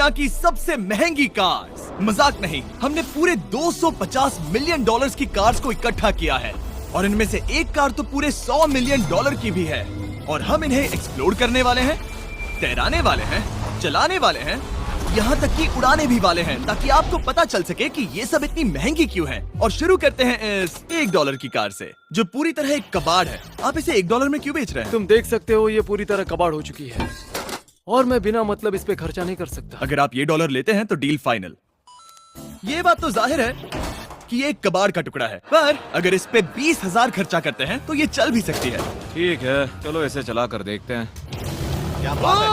दुनिया की सबसे महंगी कार्स। मजाक नहीं, हमने पूरे 250 मिलियन डॉलर्स की कार्स को इकट्ठा किया है और इनमें से एक कार तो पूरे 100 मिलियन डॉलर की भी है। और हम इन्हें एक्सप्लोर करने वाले हैं, तैराने वाले हैं, चलाने वाले हैं, यहाँ तक कि उड़ाने भी वाले हैं, ताकि आपको पता चल सके कि ये सब इतनी महंगी क्यों है। और शुरू करते हैं इस $1 की कार से, जो पूरी तरह एक कबाड़ है। आप इसे $1 में क्यों बेच रहे हैं? तुम देख सकते हो ये पूरी तरह कबाड़ हो चुकी है और मैं बिना मतलब इस पे खर्चा नहीं कर सकता। अगर आप ये $1 लेते हैं तो डील फाइनल। ये बात तो जाहिर है कि ये एक कबाड़ का टुकड़ा है, पर अगर इस पे 20,000 खर्चा करते हैं तो ये चल भी सकती है। ठीक है, चलो इसे चला कर देखते हैं। क्या बात है?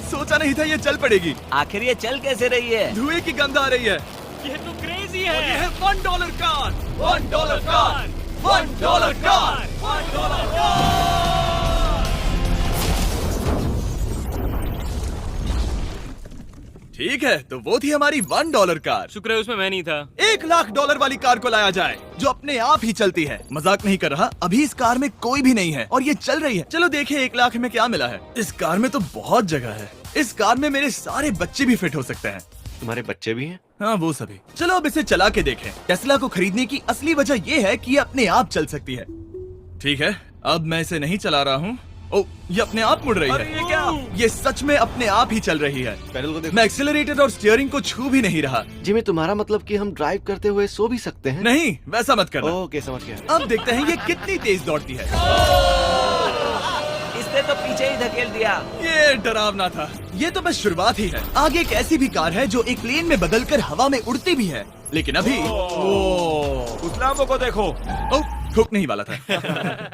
सोचा नहीं था ये चल पड़ेगी। आखिर ये चल कैसे रही है? धुएं की गंध आ रही है। ये तो क्रेजी है। और ये है $1 कार, $1 कार, $1 कार, $1 कार। ठीक है, तो वो थी हमारी $1 कार। शुक्र है उसमें मैं नहीं था। $1,00,000 वाली कार को लाया जाए, जो अपने आप ही चलती है। मजाक नहीं कर रहा, अभी इस कार में कोई भी नहीं है और ये चल रही है। चलो देखें 1 लाख में क्या मिला है। इस कार में तो बहुत जगह है। इस कार में मेरे सारे बच्चे भी फिट हो सकते हैं। तुम्हारे बच्चे भी हैं? हाँ, वो सभी। चलो अब इसे चला के देखें। टेस्ला को खरीदने की असली वजह ये है कि ये अपने आप चल सकती है। ठीक है, अब मैं इसे नहीं चला रहा हूँ। ओ, ये अपने आप मुड़ रही है। ये क्या? ये सच में अपने आप ही चल रही है। पैडल को देखो। मैं एक्सेलरेटर और स्टीयरिंग को छू भी नहीं रहा। जिमी, तुम्हारा मतलब कि हम ड्राइव करते हुए सो भी सकते हैं? नहीं, वैसा मत करना। ओके, समझ गया। अब देखते हैं ये कितनी तेज दौड़ती है। इसने तो पीछे ही धकेल दिया। ये डरावना था। ये तो बस शुरुआत ही है। आगे एक ऐसी भी कार है जो एक प्लेन में बदलकर हवा में उड़ती भी है, लेकिन अभी उस लैम्बो को देखो। ओ, ठोक नहीं वाला था।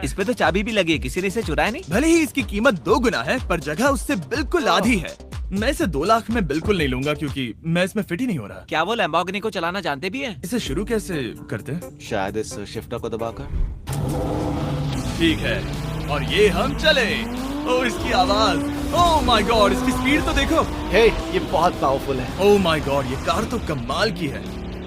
इस पे तो चाबी भी लगी है, किसी ने इसे चुराया नहीं? भले ही इसकी कीमत 2 गुना है, पर जगह उससे बिल्कुल आधी है। मैं इसे 2 लाख में बिल्कुल नहीं लूंगा, क्योंकि मैं इसमें फिट ही नहीं हो रहा। क्या वो लैम्बोर्गिनी को चलाना जानते भी है? इसे शुरू कैसे करते हैं? शायद इस शिफ्टर को दबाकर। ठीक है, और ये हम चले। ओ, इसकी आवाज, ओह माय गॉड, इसकी स्पीड तो देखो। हे, ये बहुत पावरफुल है। ओह माय गॉड, ये कार तो कमाल की है।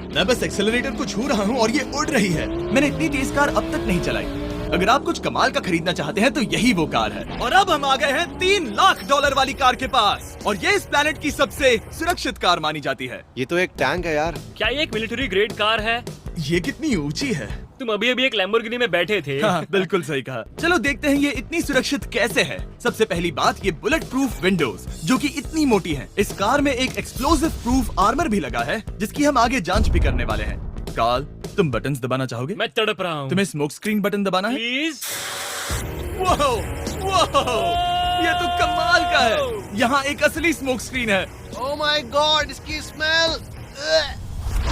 मैं बस एक्सेलरेटर को छू रहा हूँ और ये उड़ रही है। मैंने इतनी तेज कार अब तक नहीं चलाई। अगर आप कुछ कमाल का खरीदना चाहते हैं तो यही वो कार है। और अब हम आ गए हैं $3,00,000 वाली कार के पास, और ये इस प्लेनेट की सबसे सुरक्षित कार मानी जाती है। ये तो एक टैंक है यार। क्या ये एक मिलिट्री ग्रेड कार है? ये कितनी ऊंची है। तुम अभी अभी एक लैम्बोर्गिनी में बैठे थे। हाँ, बिल्कुल सही कहा। चलो देखते हैं ये इतनी सुरक्षित कैसे है। सबसे पहली बात, ये बुलेट प्रूफ विंडोज, जो कि इतनी मोटी हैं। इस कार में एक एक्सप्लोसिव प्रूफ आर्मर भी लगा है, जिसकी हम आगे जांच भी करने वाले हैं। कार्ल, तुम बटन्स दबाना चाहोगे? मैं तड़प रहा हूँ। तुम्हें स्मोक स्क्रीन बटन दबाना है? प्लीज। वाओ, वाओ, ये तो कमाल का है। यहाँ एक असली स्मोक स्क्रीन है। ओह माय गॉड, इसकी स्मेल।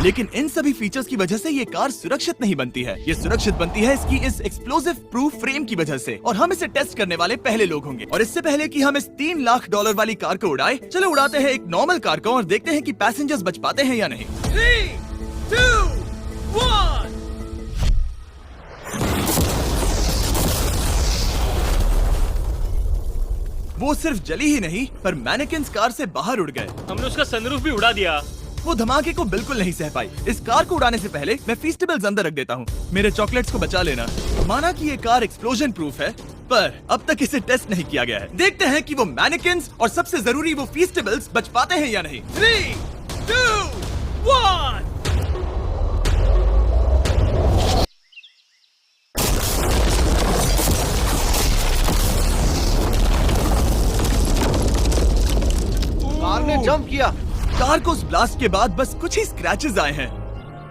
लेकिन इन सभी फीचर्स की वजह से ये कार सुरक्षित नहीं बनती है। ये सुरक्षित बनती है इसकी इस एक्सप्लोसिव प्रूफ फ्रेम की वजह से, और हम इसे टेस्ट करने वाले पहले लोग होंगे। और इससे पहले कि हम इस $3,00,000 वाली कार को उड़ाए, चलो उड़ाते हैं एक नॉर्मल कार को और देखते हैं कि पैसेंजर्स बच पाते हैं या नहीं। 3, 2, 1। वो सिर्फ जली ही नहीं, पर मैनेकिन्स कार से बाहर उड़ गए। हमने उसका सनरूफ भी उड़ा दिया। वो धमाके को बिल्कुल नहीं सह पाई। इस कार को उड़ाने से पहले मैं फीस्टेबल्स अंदर रख देता हूँ। मेरे चॉकलेट्स को बचा लेना। माना कि ये कार एक्सप्लोजन प्रूफ है, पर अब तक इसे टेस्ट नहीं किया गया है। देखते हैं कि वो मैनेकिन्स और सबसे जरूरी वो फीस्टेबल्स बच पाते हैं या नहीं। 3, 2, 1। कार ने जंप किया। कार को उस ब्लास्ट के बाद बस कुछ ही स्क्रैचेस आए हैं।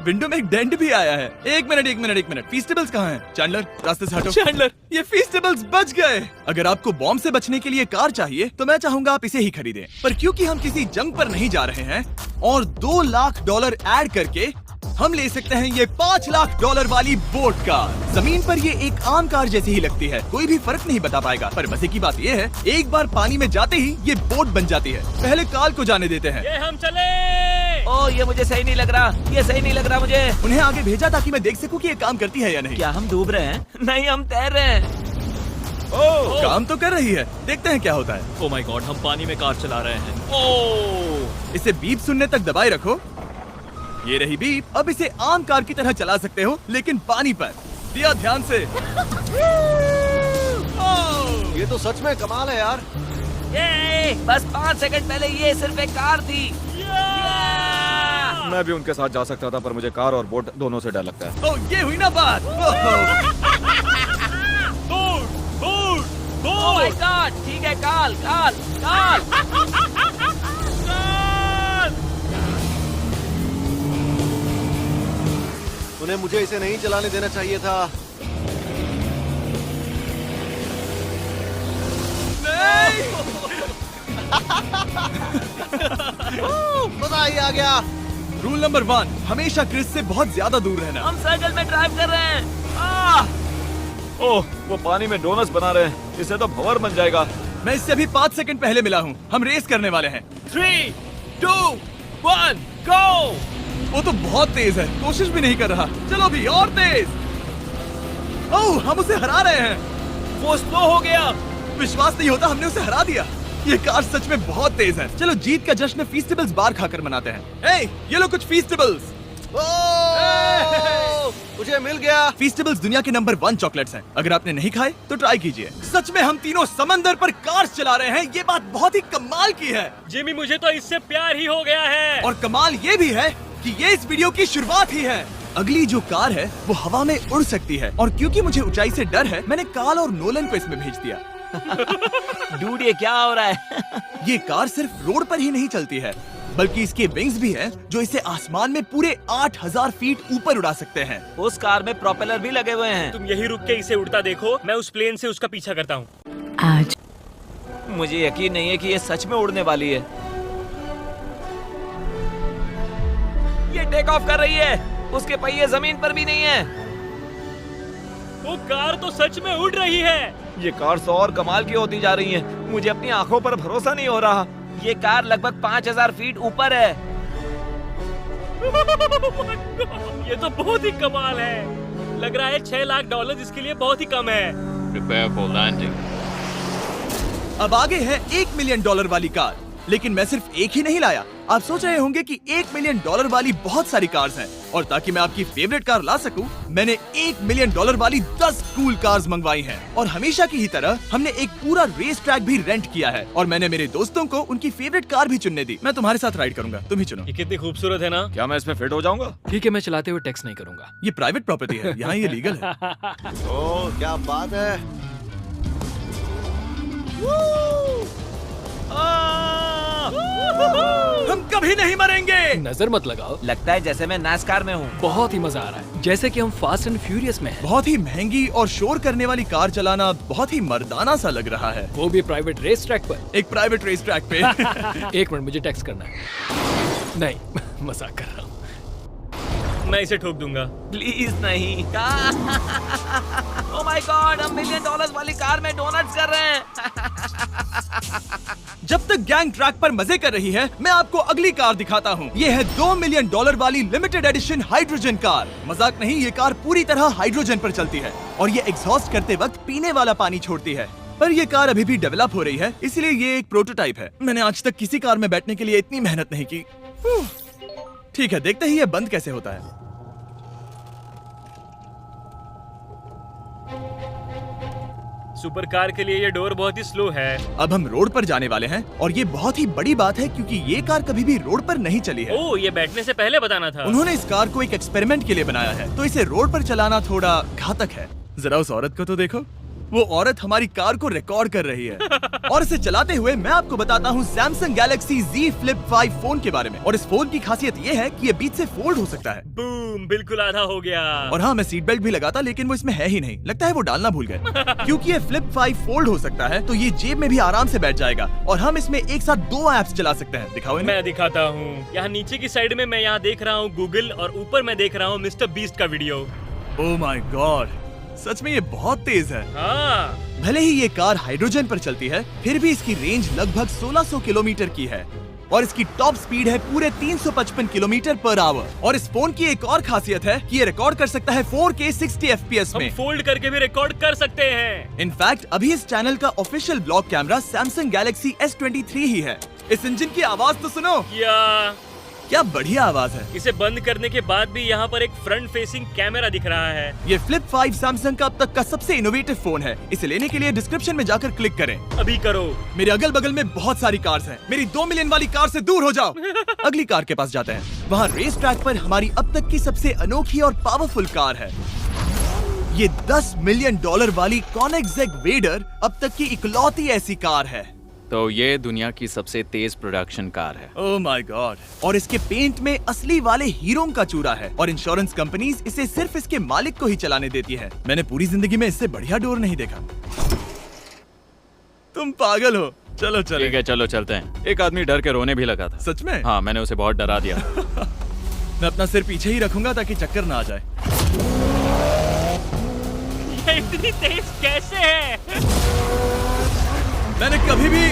विंडो में एक डेंट भी आया है। एक मिनट, फीस्टेबल्स कहाँ हैं? चैंडलर, रास्ते से हटो। चैंडलर, ये फीस्टेबल्स बच गए। अगर आपको बॉम्ब से बचने के लिए कार चाहिए तो मैं चाहूंगा आप इसे ही खरीदें। पर क्योंकि हम किसी जंग पर नहीं जा रहे हैं और $2,00,000 ऐड करके हम ले सकते हैं ये $5,00,000 वाली बोट कार। जमीन पर ये एक आम कार जैसी ही लगती है, कोई भी फर्क नहीं बता पाएगा। पर मजे की बात ये है, एक बार पानी में जाते ही ये बोट बन जाती है। पहले काल को जाने देते हैं। ये हम चले। ओ, ये मुझे सही नहीं लग रहा। ये सही नहीं लग रहा मुझे। उन्हें आगे भेजा ताकि मैं देख सकूं कि ये काम करती है या नहीं। क्या हम डूब रहे हैं? नहीं, हम तैर रहे हैं। काम तो कर रही है, देखते हैं क्या होता है। ओ माय गॉड, हम पानी में कार चला रहे हैं। ओह, इसे बीप सुनने तक दबाए रखो। ये रही बीप। अब इसे आम कार की तरह चला सकते हो, लेकिन पानी पर। दिया ध्यान से। ये तो सच में कमाल है यार। ये बस 5 सेकंड पहले ये सिर्फ एक कार थी। मैं भी उनके साथ जा सकता था, पर मुझे कार और बोट दोनों से डर लगता है। ओह, ये हुई ना बात। ओह माय गॉड, ठीक है, काल काल काल। उन्हें मुझे इसे नहीं चलाने देना चाहिए था। मजा ही आ गया। रूल नंबर 1, हमेशा क्रिस से बहुत ज्यादा दूर रहना। हम सर्कल में ड्राइव कर रहे हैं। ओह, वो पानी में डोनट्स बना रहे हैं। इससे तो भंवर बन जाएगा। मैं इससे अभी 5 सेकंड पहले मिला हूँ। हम रेस करने वाले हैं। 3, 2, 1, go! वो तो बहुत तेज है, कोशिश भी नहीं कर रहा। चलो भी और तेज। ओह, हम उसे हरा रहे हैं। वो स्लो हो गया। विश्वास नहीं होता, हमने उसे हरा दिया। ये कार सच में बहुत तेज है। चलो जीत का जश्न फीस्टेबल्स बार खाकर मनाते हैं। ये लो कुछ फीस्टेबल्स। मुझे मिल गया। फीस्टेबल्स दुनिया के नंबर 1 चॉकलेट्स हैं। अगर आपने नहीं खाए तो ट्राई कीजिए। सच में हम तीनों समंदर पर कार चला रहे हैं। ये बात बहुत ही कमाल की है। जिमी, मुझे तो इससे प्यार ही हो गया है। और कमाल ये भी है कि ये इस वीडियो की शुरुआत ही है। अगली जो कार है वो हवा में उड़ सकती है, और क्योंकि मुझे ऊंचाई से डर है, मैंने काल और नोलन को इसमें भेज दिया। डूड, ये क्या हो रहा है? ये कार सिर्फ रोड पर ही नहीं चलती है, बल्कि इसके विंग्स भी हैं, जो इसे आसमान में पूरे 8000 फीट ऊपर उड़ा सकते हैं। उस कार में प्रोपेलर भी लगे हुए हैं। तुम यही रुक के इसे उड़ता देखो, मैं उस प्लेन से उसका पीछा करता हूँ। आज मुझे यकीन नहीं है कि ये सच में उड़ने वाली है। ये टेक ऑफ कर रही है। उसके पहिए जमीन पर भी नहीं है। वो कार तो सच में उड़ रही है। ये कार तो और कमाल की होती जा रही है। मुझे अपनी आंखों पर भरोसा नहीं हो रहा। ये कार लगभग 5000 फीट ऊपर है। ये तो बहुत ही कमाल है। लग रहा है $6 लाख इसके लिए बहुत ही कम है। Prepare for landing. अब आगे है $1 मिलियन वाली कार, लेकिन मैं सिर्फ एक ही नहीं लाया। आप सोच रहे होंगे कि $1 मिलियन वाली बहुत सारी कार्स हैं, और ताकि मैं आपकी फेवरेट कार ला सकूं, मैंने $1 मिलियन वाली 10 कूल कार्स मंगवाई हैं। और हमेशा की ही तरह हमने एक पूरा रेस ट्रैक भी रेंट किया है, और मैंने मेरे दोस्तों को उनकी फेवरेट कार भी चुनने दी। मैं तुम्हारे साथ राइड करूंगा, तुम ही चुनो। ये कितनी खूबसूरत है ना। क्या मैं इसमें फिट हो जाऊंगा? ठीक है, मैं चलाते हुए टेक्स्ट नहीं करूंगा। ये प्राइवेट प्रॉपर्टी है, यहाँ ये लीगल है। ओह, क्या बात है। हम कभी नहीं मरेंगे। नजर मत लगाओ। लगता है जैसे मैं नास्कार में हूँ। बहुत ही मजा आ रहा है, जैसे कि हम फास्ट एंड फ्यूरियस में हैं। बहुत ही महंगी और शोर करने वाली कार चलाना बहुत ही मर्दाना सा लग रहा है। वो भी प्राइवेट रेस ट्रैक पर। एक प्राइवेट रेस ट्रैक पे। 1 मिनट, मुझे टेक्स्ट करना है। नहीं, मजाक कर रहा हूँ। मैं इसे ठोक दूंगा। प्लीज नहीं। ओह माय गॉड, हम $1 मिलियन वाली कार में डोनट्स कर रहे हैं। जब तक गैंग ट्रैक पर मजे कर रही है, मैं आपको अगली कार दिखाता हूँ। ये है $2 मिलियन वाली लिमिटेड एडिशन हाइड्रोजन कार। मजाक नहीं, ये कार पूरी तरह हाइड्रोजन पर चलती है, और ये एग्जॉस्ट करते वक्त पीने वाला पानी छोड़ती है। पर ये कार अभी भी डेवलप हो रही है, इसलिए ये एक प्रोटोटाइप है। मैंने आज तक किसी कार में बैठने के लिए इतनी मेहनत नहीं की। ठीक है, देखते ही ये बंद कैसे होता है। सुपर कार के लिए ये डोर बहुत ही स्लो है। अब हम रोड पर जाने वाले हैं, और ये बहुत ही बड़ी बात है क्योंकि ये कार कभी भी रोड पर नहीं चली है। ओह, ये बैठने से पहले बताना था। उन्होंने इस कार को एक एक्सपेरिमेंट के लिए बनाया है, तो इसे रोड पर चलाना थोड़ा घातक है। जरा उस औरत को तो देखो, वो औरत हमारी कार को रिकॉर्ड कर रही है। और इसे चलाते हुए मैं आपको बताता हूँ Samsung Galaxy Z Flip 5 phone के बारे में। और इस फोन की खासियत ये है कि ये बीच से फोल्ड हो सकता है। बूम, बिल्कुल आधा हो गया। और हाँ, मैं सीट बेल्ट भी लगाता, लेकिन वो इसमें है ही नहीं। लगता है वो डालना भूल गए। क्योंकि ये Flip 5 फोल्ड हो सकता है, तो ये जेब में भी आराम से बैठ जाएगा, और हम इसमें एक साथ 2 ऐप्स चला सकते हैं। दिखाओ इन्हें। मैं दिखाता हूँ। यहाँ नीचे की साइड में मैं यहाँ देख रहा हूँ गूगल, और ऊपर मैं देख रहा हूँ मिस्टर बीस्ट का वीडियो। ओह माय गॉड, सच में ये बहुत तेज है। हाँ। भले ही ये कार हाइड्रोजन पर चलती है, फिर भी इसकी रेंज लगभग 1600 किलोमीटर की है, और इसकी टॉप स्पीड है पूरे 355 किलोमीटर पर आवर। और इस फोन की एक और खासियत है कि ये रिकॉर्ड कर सकता है 4K 60 FPS में। हम फोल्ड करके भी रिकॉर्ड कर सकते हैं। इनफैक्ट अभी इस चैनल का official blog camera Samsung Galaxy S23 ही है। इस इंजन की आवाज तो सुनो। या क्या बढ़िया आवाज है। इसे बंद करने के बाद भी यहाँ पर एक फ्रंट फेसिंग कैमरा दिख रहा है। ये फ्लिप 5 सैमसंग का अब तक का सबसे इनोवेटिव फोन है। इसे लेने के लिए डिस्क्रिप्शन में जाकर क्लिक करें। अभी करो। मेरे अगल बगल में बहुत सारी कार्स हैं। मेरी 2 मिलियन वाली कार से दूर हो जाओ। अगली कार के पास जाते हैं। वहाँ रेस ट्रैक पर हमारी अब तक की सबसे अनोखी और पावरफुल कार है। ये $10 मिलियन वाली कॉनिग्सेग वेडर अब तक की इकलौती ऐसी कार है। तो ये दुनिया की सबसे तेज प्रोडक्शन कार है। Oh my God. और इसके पेंट में असली वाले हीरो का चूरा है और इंश्योरेंस कंपनीज इसे सिर्फ इसके मालिक को ही चलाने देती है। मैंने पूरी जिंदगी में इससे बढ़िया डोर नहीं देखा। तुम पागल हो। चलो चलो। ठीक है चलो चलते हैं। एक आदमी डर के रोने भी लगा था। सच में? हाँ, मैंने उसे बहुत डरा दिया। मैं अपना सिर पीछे ही रखूंगा ताकि चक्कर ना आ जाए। ये इतनी तेज कैसे है? मैंने कभी भी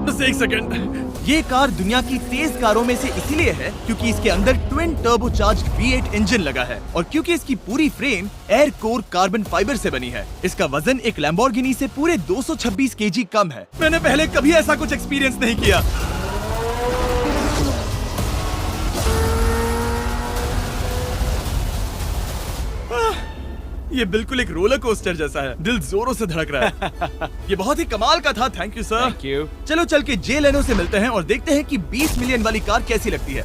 बस एक सेकंड। ये कार दुनिया की तेज कारों में से इसीलिए है क्योंकि इसके अंदर ट्विन टर्बोचार्ज्ड V8 इंजन लगा है और क्योंकि इसकी पूरी frame air core carbon fibre से बनी है। इसका वजन एक लैम्बोर्गिनी से पूरे 226 kg कम है। मैंने पहले कभी ऐसा कुछ एक्सपीरियंस नहीं किया। ये बिल्कुल एक रोलर कोस्टर जैसा है। दिल जोरों से धड़क रहा है। ये बहुत ही कमाल का था। Thank you sir. Thank you. चलो चल के जे लेनो से मिलते हैं और देखते हैं कि 20 मिलियन वाली कार कैसी लगती है।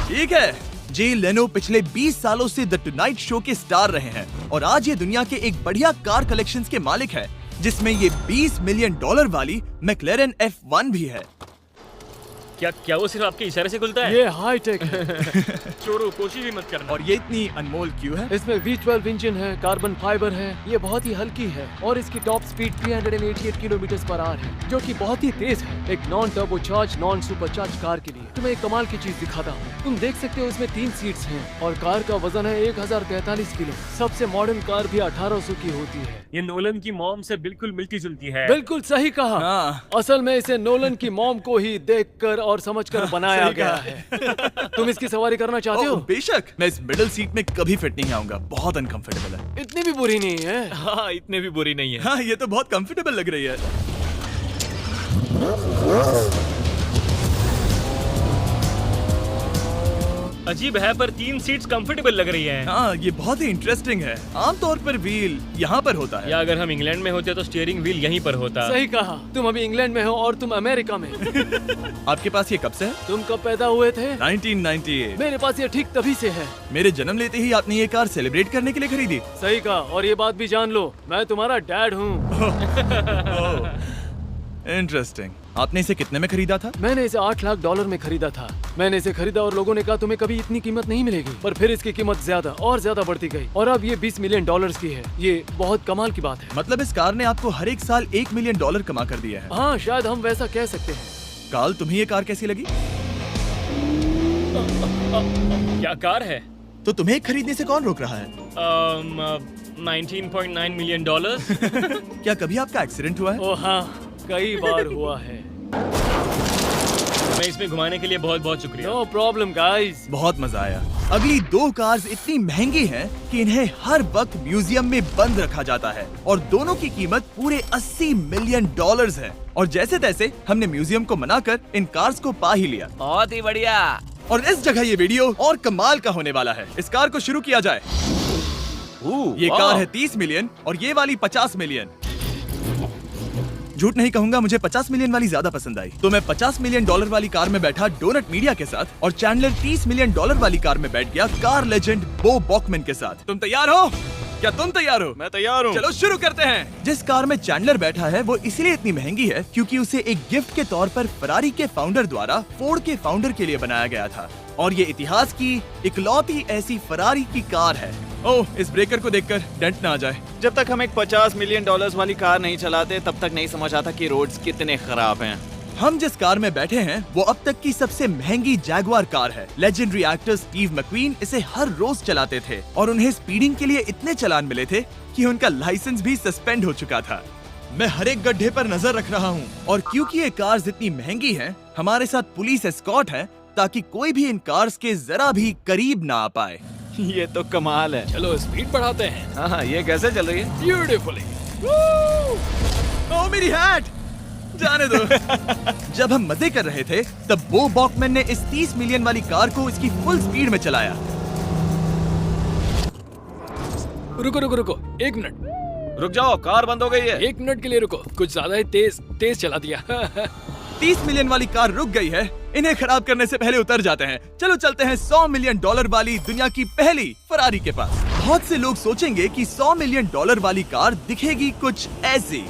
ठीक है। जे लेनो पिछले 20 सालों से द टुनाइट शो के स्टार रहे हैं और आज ये दुनिया के एक बढ़िया कार कलेक्शंस के मालिक है, जिसमें ये $20 मिलियन वाली मैक्लेरन F1 भी है। क्या वो सिर्फ आपके इशारे से खुलता है? ये हाई टेक है। चोरो, कोशिश भी मत करना। और ये इतनी अनमोल क्यों है? इसमें V12 इंजन है, कार्बन फाइबर है, ये बहुत ही हल्की है और इसकी टॉप स्पीड 388 km/h है, जो कि बहुत ही तेज है एक non turbocharge non supercharge car के लिए। तुम्हें एक कमाल की चीज दिखाता हूँ। तुम देख सकते हो इसमें 3 सीट्स हैं और कार का वजन है 1043 किलो। सबसे मॉडर्न कार भी 1800 की होती है। ये नोलन की मॉम से बिल्कुल मिलती जुलती है। बिल्कुल सही कहा। हाँ। असल में इसे नोलन की मॉम को ही देखकर और समझकर बनाया सही गया कहा। है। तुम इसकी सवारी करना चाहते हो? बेशक। मैं इस मिडिल सीट में कभी फिट नहीं आऊंगा। बहुत अनकंफर्टेबल है। इतनी भी बुरी नहीं है। हाँ, इतने भी बुरी नहीं है। हाँ, ये तो बहुत कंफर्टेबल लग रही है। अजीब है पर 3 सीट्स कंफर्टेबल लग रही हैं। हाँ, ये बहुत ही इंटरेस्टिंग है। आमतौर पर व्हील यहाँ पर होता है। या अगर हम इंग्लैंड में होते तो स्टीयरिंग व्हील यहीं पर होता। सही कहा। तुम अभी इंग्लैंड में हो और तुम अमेरिका में। आपके पास ये कब से है? तुम कब पैदा हुए थे? 1998। मेरे पास ये ठीक तभी से है। मेरे जन्म लेते ही आपने ये कार सेलिब्रेट करने के लिए खरीदी। सही कहा। और ये बात भी जान लो, मैं तुम्हारा डैड हूँ। इंटरेस्टिंग। आपने इसे कितने में खरीदा था? मैंने इसे $8 लाख में खरीदा था। मैंने इसे खरीदा और लोगों ने कहा तुम्हें कभी इतनी कीमत नहीं मिलेगी, पर फिर इसकी कीमत ज्यादा और ज्यादा बढ़ती गई और अब ये $20 मिलियन की है। ये बहुत कमाल की बात है। मतलब इस कार ने आपको हर एक साल $1 मिलियन कमा कर दिया है। हाँ, शायद हम वैसा कह सकते हैं। काल, तुम्हें ये कार कैसी लगी? क्या कार है? तो तुम्हें खरीदने से कौन रोक रहा है? 19.9 मिलियन डॉलर। क्या कभी आपका एक्सीडेंट हुआ है? ओ हाँ, कई बार हुआ है। मैं इसमें घुमाने के लिए बहुत बहुत शुक्रिया। No problem guys. बहुत मजा आया। अगली 2 कार्स इतनी महंगी हैं कि इन्हें हर वक्त म्यूजियम में बंद रखा जाता है और दोनों की कीमत पूरे $80 मिलियन है। और जैसे तैसे हमने म्यूजियम को मनाकर इन कार्स को पा ही लिया। बहुत ही बढ़िया। और इस जगह ये वीडियो और कमाल का होने वाला है। इस कार को शुरू किया जाए। ये कार है 30 मिलियन और ये वाली 50 मिलियन। झूठ नहीं कहूंगा, मुझे 50 मिलियन वाली ज्यादा पसंद आई। तो मैं $50 मिलियन वाली कार में बैठा डोनट मीडिया के साथ और चैंडलर $30 मिलियन वाली कार में बैठ गया कार लेजेंड बो बॉकमैन के साथ। तुम तैयार हो? क्या तुम तैयार हो? मैं तैयार हूँ। चलो शुरू करते हैं। जिस कार में चैंडलर बैठा है वो इसलिए इतनी महंगी है क्योंकि उसे एक गिफ्ट के तौर पर फरारी के फाउंडर द्वारा फोर्ड के फाउंडर के लिए बनाया गया था और ये इतिहास की इकलौती ऐसी फरारी की कार है। ओह, इस ब्रेकर को देखकर डेंट ना आ जाए। जब तक हम एक $50 मिलियन वाली कार नहीं चलाते तब तक नहीं समझ आता कि रोड्स कितने खराब हैं। हम जिस कार में बैठे हैं वो अब तक की सबसे महंगी जैगवार कार है। लेजेंडरी एक्टर स्टीव मैक्वीन इसे हर रोज चलाते थे और उन्हें स्पीडिंग के लिए इतने चालान मिले थे कि उनका लाइसेंस भी सस्पेंड हो चुका था। मैं हर एक गड्ढे पर नजर रख रहा हूँ और क्योंकि ये कार्स इतनी महंगी हैं, हमारे साथ पुलिस एस्कॉर्ट है ताकि कोई भी इन कार्स के जरा भी करीब ना आ पाए। ये तो कमाल है। चलो स्पीड बढ़ाते हैं। हाँ, ये कैसे चल रही है? ब्यूटीफुली। ओह, मेरी हैट! जाने दो। जब हम मजे कर रहे थे तब बो बॉकमैन ने इस 30 मिलियन वाली कार को इसकी फुल स्पीड में चलाया। रुको रुको रुको, 1 मिनट। रुक जाओ, कार बंद हो गई है। 1 मिनट के लिए रुको, कुछ ज्यादा ही तेज चला दिया। 30 मिलियन वाली कार रुक गई है। इन्हें खराब करने से पहले उतर जाते हैं। चलो चलते हैं $100 मिलियन वाली दुनिया की पहली फरारी के पास। बहुत से लोग सोचेंगे कि $100 मिलियन वाली कार दिखेगी कुछ ऐसी,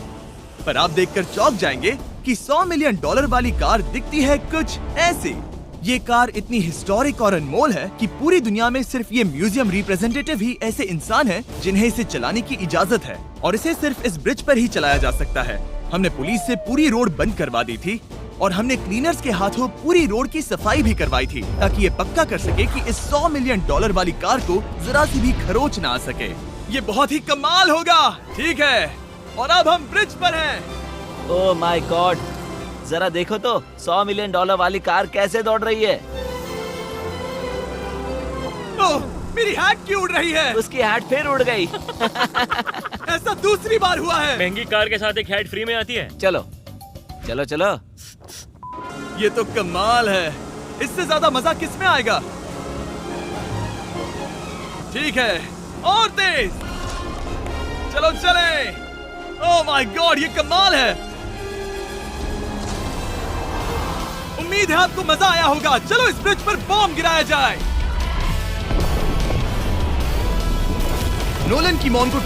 पर आप देखकर चौंक जाएंगे कि $100 मिलियन वाली कार दिखती है कुछ ऐसी। ये कार इतनी हिस्टोरिक और अनमोल है कि पूरी दुनिया में सिर्फ ये म्यूजियम रिप्रेजेंटेटिव ही ऐसे इंसान हैं जिन्हें इसे चलाने की इजाजत है, और इसे सिर्फ इस ब्रिज पर ही चलाया जा सकता है। हमने पुलिस से पूरी रोड बंद करवा दी थी और हमने क्लीनर्स के हाथों पूरी रोड की सफाई भी करवाई थी, ताकि ये पक्का कर सके कि इस $100 मिलियन वाली कार को जरा सी भी खरोच ना आ सके। ये बहुत ही कमाल होगा, ठीक है? और अब हम ब्रिज पर हैं। ओह माय गॉड, जरा देखो तो $100 मिलियन वाली कार कैसे दौड़ रही है। ओह, मेरी हैट क्यों उड़ रही है? उसकी हैट फिर उड़ गई। ऐसा दूसरी बार हुआ है। महंगी कार के साथ एक हैट फ्री में आती है। चलो चलो चलो। ये तो कमाल है। इससे ज्यादा मजा किस में आएगा? ठीक है, और तेज। चलो चले। ओह माय गॉड, ये कमाल है। उम्मीद है आपको मजा आया होगा। चलो इस ब्रिज पर बॉम्ब गिराया जाए। नोलन की मॉम को